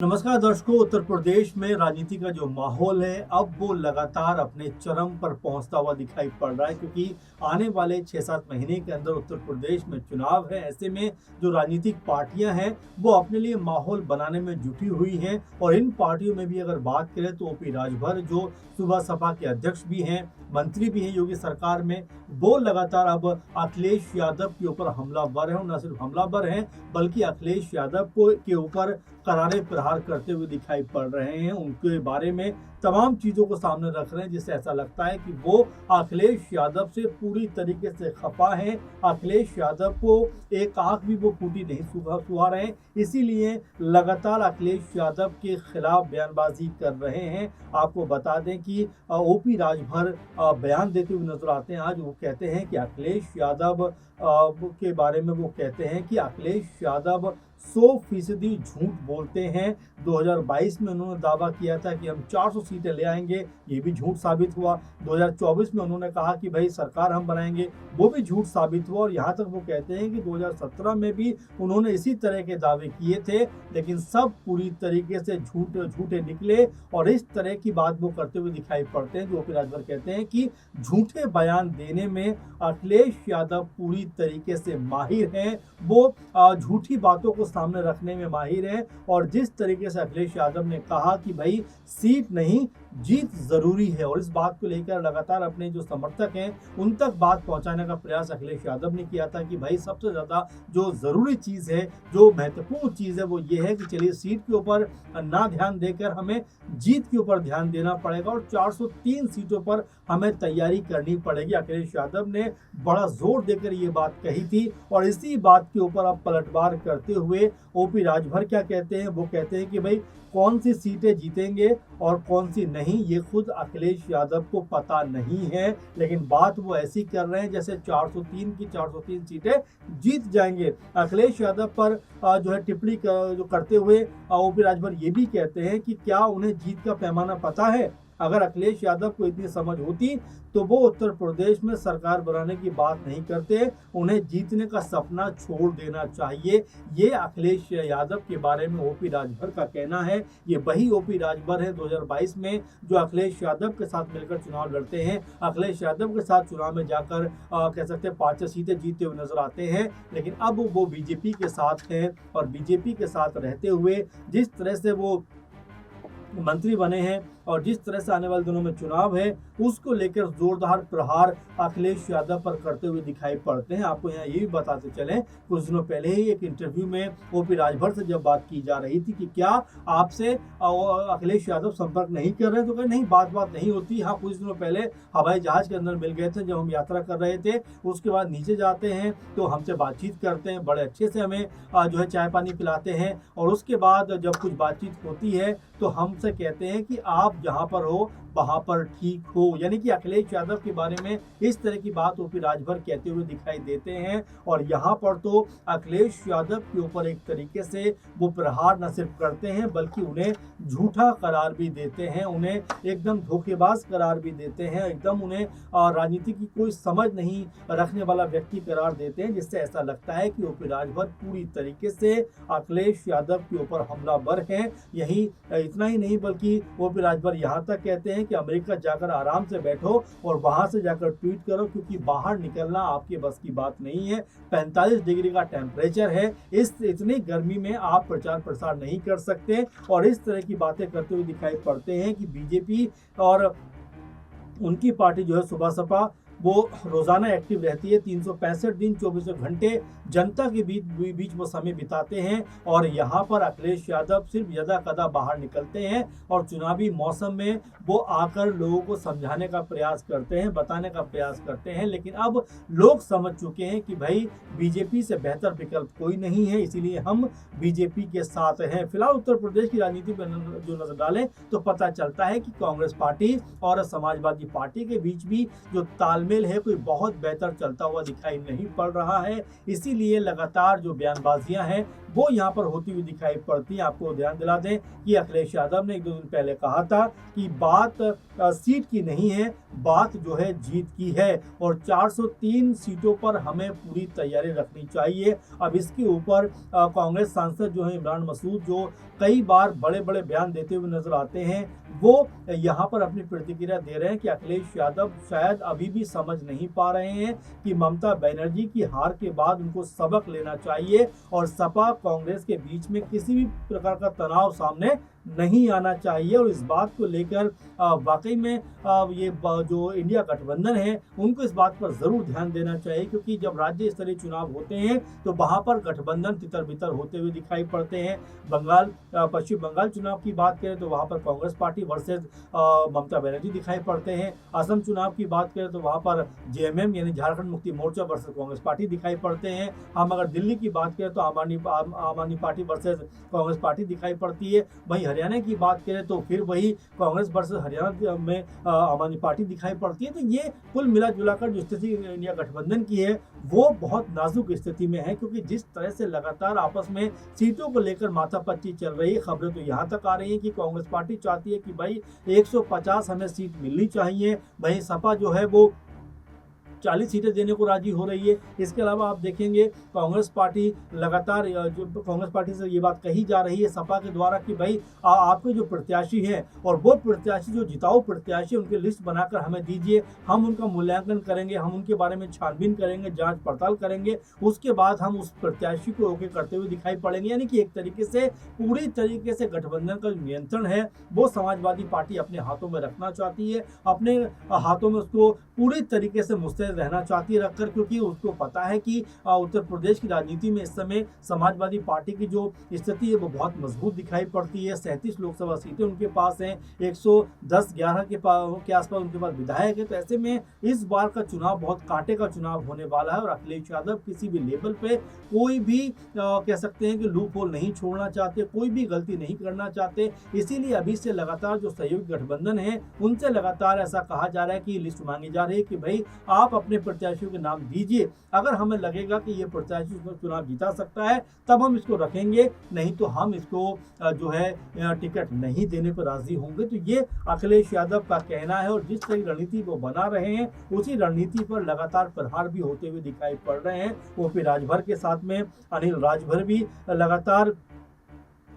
नमस्कार दर्शकों। उत्तर प्रदेश में राजनीति का जो माहौल है अब वो लगातार अपने चरम पर पहुंचता हुआ दिखाई पड़ रहा है, क्योंकि आने वाले 6-7 महीने के अंदर उत्तर प्रदेश में चुनाव है। ऐसे में जो राजनीतिक पार्टियां हैं वो अपने लिए माहौल बनाने में जुटी हुई हैं। और इन पार्टियों में भी अगर बात करें तो ओपी राजभर, जो सुबह सपा के अध्यक्ष भी हैं, मंत्री भी हैं योगी सरकार में, वो लगातार अब अखिलेश यादव के ऊपर हमलावर हैं। और न सिर्फ हमलावर हैं बल्कि अखिलेश यादव को के ऊपर करारे प्रहार करते हुए दिखाई पड़ रहे हैं। उनके बारे में तमाम चीजों को सामने रख रहे हैं, जिससे ऐसा लगता है कि वो अखिलेश यादव से पूरी तरीके से खफा हैं। अखिलेश यादव को एक आंख भी वो फूटी नहीं सुहा रहे हैं, इसीलिए लगातार अखिलेश यादव के खिलाफ बयानबाजी कर रहे हैं। आपको बता दें कि ओपी राजभर बयान देते हुए नजर आते हैं। आज वो कहते हैं कि अखिलेश यादव के बारे में वो कहते हैं कि अखिलेश यादव 100% झूठ बोलते हैं। 2022 में उन्होंने दावा किया था कि हम 400 सीटें ले आएंगे, ये भी झूठ साबित हुआ। 2024 में उन्होंने कहा कि भाई सरकार हम बनाएंगे, वो भी झूठ साबित हुआ। और यहाँ तक वो कहते हैं कि 2017 में भी उन्होंने इसी तरह के दावे किए थे, लेकिन सब पूरी तरीके से झूठे निकले। और इस तरह की बात वो करते हुए दिखाई पड़ते हैं। जो ओपी राजभर कहते हैं कि झूठे बयान देने में अखिलेश यादव पूरी तरीके से माहिर हैं। वो झूठी बातों को सामने रखने में माहिर हैं। और जिस तरीके से अखिलेश यादव ने कहा कि भाई सीट नहीं जीत जरूरी है, और इस बात को लेकर लगातार अपने जो समर्थक हैं उन तक बात पहुंचाने का प्रयास अखिलेश यादव ने किया था कि भाई सबसे ज्यादा जो जरूरी चीज है, जो महत्वपूर्ण चीज है, वो ये है कि चलिए सीट के ऊपर ना ध्यान देकर हमें जीत के ऊपर ध्यान देना पड़ेगा और 403 सीटों पर हमें तैयारी करनी पड़ेगी। अखिलेश यादव ने बड़ा जोर देकर ये बात कही थी। और इसी बात के ऊपर अब पलटवार करते हुए ओपी राजभर क्या कहते हैं, वो कहते हैं कि भाई कौन सी सीटें जीतेंगे और कौन सी नहीं, ये खुद अखिलेश यादव को पता नहीं है। लेकिन बात वो ऐसी कर रहे हैं जैसे 403 की 403 सीटें जीत जाएंगे। अखिलेश यादव पर जो है टिप्पणी जो करते हुए ओपी राजभर ये भी कहते हैं कि क्या उन्हें जीत का पैमाना पता है। अगर अखिलेश यादव को इतनी समझ होती तो वो उत्तर प्रदेश में सरकार बनाने की बात नहीं करते, उन्हें जीतने का सपना छोड़ देना चाहिए। ये अखिलेश यादव के बारे में ओपी राजभर का कहना है। ये वही ओपी राजभर है 2022 में जो अखिलेश यादव के साथ मिलकर चुनाव लड़ते हैं। अखिलेश यादव के साथ चुनाव में जाकर कह सकते हैं 5 सीटें जीतते हुए नजर आते हैं। लेकिन अब वो बीजेपी के साथ हैं और बीजेपी के साथ रहते हुए जिस तरह से वो मंत्री बने हैं और जिस तरह से आने वाले दिनों में चुनाव है, उसको लेकर जोरदार प्रहार अखिलेश यादव पर करते हुए दिखाई पड़ते हैं। आपको यहाँ ये भी बताते चलें, कुछ दिनों पहले ही एक इंटरव्यू में ओपी राजभर से जब बात की जा रही थी कि क्या आपसे अखिलेश यादव संपर्क नहीं कर रहे, तो कहा नहीं, बात नहीं होती। हाँ, कुछ दिनों पहले हवाई जहाज के अंदर मिल गए थे जब हम यात्रा कर रहे थे। उसके बाद नीचे जाते हैं तो हमसे बातचीत करते हैं, बड़े अच्छे से हमें जो है चाय पानी पिलाते हैं। और उसके बाद जब कुछ बातचीत होती है तो हमसे कहते हैं कि आप जहां पर हो वहां पर ठीक हो। यानी कि अखिलेश यादव के बारे में इस तरह की बात ओपी राजभर कहते हुए दिखाई देते हैं। और यहाँ पर तो अखिलेश यादव के ऊपर एक तरीके से वो प्रहार न सिर्फ करते हैं बल्कि उन्हें झूठा करार भी देते हैं, उन्हें एकदम धोखेबाज करार भी देते हैं, एकदम उन्हें राजनीति की कोई समझ नहीं रखने वाला व्यक्ति करार देते हैं। जिससे ऐसा लगता है कि ओपी राजभर पूरी तरीके से अखिलेश यादव के ऊपर हमलावर हैं। यही इतना ही नहीं बल्कि ओपी राजभर यहाँ तक कहते हैं कि अमेरिका जाकर आराम से बैठो और वहां से जाकर ट्वीट करो, क्योंकि बाहर निकलना आपके बस की बात नहीं है। 45 डिग्री का टेम्परेचर है, इस इतनी गर्मी में आप प्रचार प्रसार नहीं कर सकते। और इस तरह की बातें करते हुए दिखाई पड़ते हैं कि बीजेपी और उनकी पार्टी जो है सुबह सपा, वो रोजाना एक्टिव रहती है। 365 दिन 24 घंटे जनता के बीच वो समय बिताते हैं। और यहाँ पर अखिलेश यादव सिर्फ यदा कदा बाहर निकलते हैं और चुनावी मौसम में वो आकर लोगों को समझाने का प्रयास करते हैं, बताने का प्रयास करते हैं। लेकिन अब लोग समझ चुके हैं कि भाई बीजेपी से बेहतर विकल्प कोई नहीं है, इसीलिए हम बीजेपी के साथ हैं। फिलहाल उत्तर प्रदेश की राजनीति पर जो नजर डालें तो पता चलता है कि कांग्रेस पार्टी और समाजवादी पार्टी के बीच भी जो तालमेल तालमेल है कोई बहुत बेहतर चलता हुआ दिखाई नहीं पड़ रहा है। इसीलिए लगातार जो बयानबाजियां हैं वो यहाँ पर होती हुई दिखाई पड़ती हैं। आपको ध्यान दिला दें कि अखिलेश यादव ने 1-2 दिन पहले कहा था कि बात सीट की नहीं है, बात जो है जीत की है और 403 सीटों पर हमें पूरी तैयारी रखनी चाहिए। अब इसके ऊपर कांग्रेस सांसद जो है इमरान मसूद, जो कई बार बड़े बड़े बयान देते हुए नजर आते हैं, वो यहाँ पर अपनी प्रतिक्रिया दे रहे हैं कि अखिलेश यादव शायद अभी भी समझ नहीं पा रहे हैं कि ममता बनर्जी की हार के बाद उनको सबक लेना चाहिए और सपा कांग्रेस के बीच में किसी भी प्रकार का तनाव सामने नहीं आना चाहिए। और इस बात को लेकर वाकई में ये जो इंडिया गठबंधन है उनको इस बात पर जरूर ध्यान देना चाहिए, क्योंकि जब राज्य स्तरीय चुनाव होते हैं तो वहां पर गठबंधन तितर बितर होते हुए दिखाई पड़ते हैं। पश्चिम बंगाल चुनाव की बात करें तो वहां पर कांग्रेस पार्टी वर्सेज ममता बनर्जी दिखाई पड़ते हैं। असम चुनाव की बात करें तो वहां पर जेएमएम यानी झारखंड मुक्ति मोर्चा वर्सेज कांग्रेस पार्टी दिखाई पड़ते हैं। हम अगर दिल्ली की बात करें तो आम आदमी पार्टी वर्सेज कांग्रेस पार्टी दिखाई पड़ती है। वहीं हरियाणा की बात करें तो फिर वही कांग्रेस वर्सेस हरियाणा में आम आदमी पार्टी दिखाई पड़ती है। तो ये कुल मिला जुलाकर जो स्थिति इंडिया गठबंधन की है वो बहुत नाजुक स्थिति में है, क्योंकि जिस तरह से लगातार आपस में सीटों को लेकर माथापच्ची चल रही है, खबरें तो यहाँ तक आ रही है कि कांग्रेस पार्टी चाहती है कि भाई 150 हमें सीट मिलनी चाहिए। वहीं सपा जो है वो 40 सीटें देने को राजी हो रही है। इसके अलावा आप देखेंगे कांग्रेस पार्टी लगातार जो कांग्रेस पार्टी से ये बात कही जा रही है सपा के द्वारा कि भाई आपके जो प्रत्याशी हैं और वो प्रत्याशी जो जिताऊ प्रत्याशी उनकी लिस्ट बनाकर हमें दीजिए, हम उनका मूल्यांकन करेंगे, हम उनके बारे में छानबीन करेंगे, जांच पड़ताल करेंगे, उसके बाद हम उस प्रत्याशी को ओके करते हुए दिखाई पड़ेंगे। यानी कि एक तरीके से पूरी तरीके से गठबंधन का जो नियंत्रण है वो समाजवादी पार्टी अपने हाथों में रखना चाहती है, अपने हाथों में उसको पूरी तरीके से मुस्तैद रहना चाहती है रखकर, क्योंकि उसको पता है कि उत्तर प्रदेश की राजनीति में इस समय समाजवादी पार्टी की जो स्थिति है वो बहुत मजबूत दिखाई पड़ती है। 37 लोकसभा सीटें उनके पास हैं, 110-11 के आसपास उनके पास विधायक है। तो ऐसे में इस बार का चुनाव बहुत कांटे का चुनाव होने वाला है और अखिलेश यादव किसी भी लेवल पे कोई भी कह सकते हैं कि लूप होल नहीं छोड़ना चाहते, कोई भी गलती नहीं करना चाहते। इसीलिए अभी से लगातार जो सहयोगी गठबंधन है उनसे लगातार ऐसा कहा जा रहा है कि लिस्ट मांगी जा रही है कि भाई आप अपने प्रत्याशियों के नाम दीजिए, अगर हमें लगेगा कि ये प्रत्याशी चुनाव जीता सकता है तब हम इसको रखेंगे, नहीं तो हम इसको जो है टिकट नहीं देने पर राजी होंगे। तो ये अखिलेश यादव का कहना है और जिस तरह की रणनीति वो बना रहे हैं उसी रणनीति पर लगातार प्रहार भी होते हुए दिखाई पड़ रहे हैं। ओपी राजभर के साथ में अनिल राजभर भी लगातार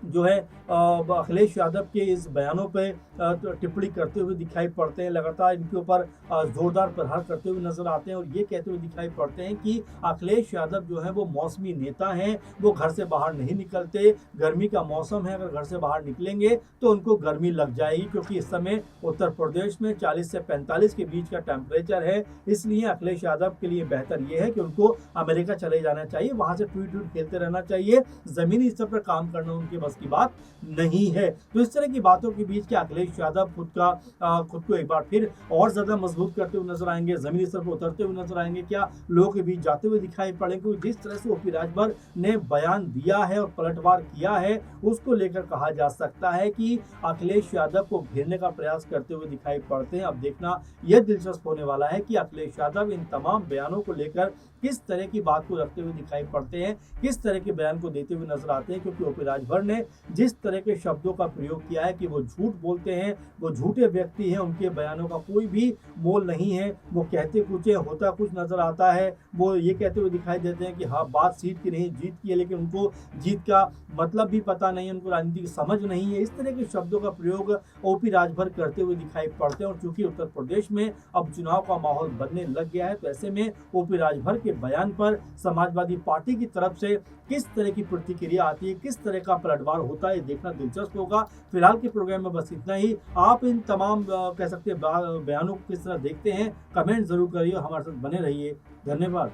जो है अखिलेश यादव के इस बयानों पे टिप्पणी करते हुए दिखाई पड़ते हैं, लगातार इनके ऊपर जोरदार प्रहार करते हुए नजर आते हैं और ये कहते हुए दिखाई पड़ते हैं कि अखिलेश यादव जो है वो मौसमी नेता हैं, वो घर से बाहर नहीं निकलते। गर्मी का मौसम है, अगर घर से बाहर निकलेंगे तो उनको गर्मी लग जाएगी, क्योंकि इस समय उत्तर प्रदेश में 40 से 45 के बीच का टेम्परेचर है। इसलिए अखिलेश यादव के लिए बेहतर ये है कि उनको अमेरिका चले जाना चाहिए, वहां से ट्वीट खेलते रहना चाहिए, जमीनी स्तर पर काम करना उनके बस की बात नहीं है। तो इस तरह की बातों के बीच क्या अखिलेश यादव खुद को एक बार फिर और ज्यादा मजबूत करते हुए नजर आएंगे, जमीनी स्तर पर उतरते हुए नजर आएंगे, क्या लोगों के बीच जाते हुए दिखाई पड़ेंगे? जिस तरह से ओपी राजभर ने बयान दिया है और पलटवार किया है उसको लेकर कहा जा सकता है कि अखिलेश यादव को घेरने का प्रयास करते हुए दिखाई पड़ते हैं। अब देखना यह दिलचस्प होने वाला है कि अखिलेश यादव इन तमाम बयानों को लेकर किस तरह की बात को रखते हुए दिखाई पड़ते हैं, किस तरह के बयान को देते हुए नजर आते हैं। क्योंकि ओपी राजभर ने जिस तरह के शब्दों का प्रयोग किया है कि वो झूठ बोलते हैं, वो झूठे व्यक्ति हैं, उनके बयानों का कोई भी मोल नहीं है, वो कहते कुछ है होता कुछ नजर आता है। वो ये कहते हुए दिखाई देते हैं कि हाँ बात सीट की नहीं जीत की है, लेकिन उनको जीत का मतलब भी पता नहीं है, उनको राजनीति की समझ नहीं है। इस तरह के शब्दों का प्रयोग ओपी राजभर करते हुए दिखाई पड़ते हैं और चूंकि उत्तर प्रदेश में अब चुनाव का माहौल बनने लग गया है तो ऐसे में ओपी राजभर के बयान पर समाजवादी पार्टी की तरफ से किस तरह की प्रतिक्रिया आती है, किस तरह का पलटवार होता है, देखना दिलचस्प होगा। फिलहाल के प्रोग्राम में बस इतना ही। आप इन तमाम कह सकते हैं बयानों को किस तरह देखते हैं, कमेंट जरूर करिए और हमारे साथ बने रहिए। धन्यवाद।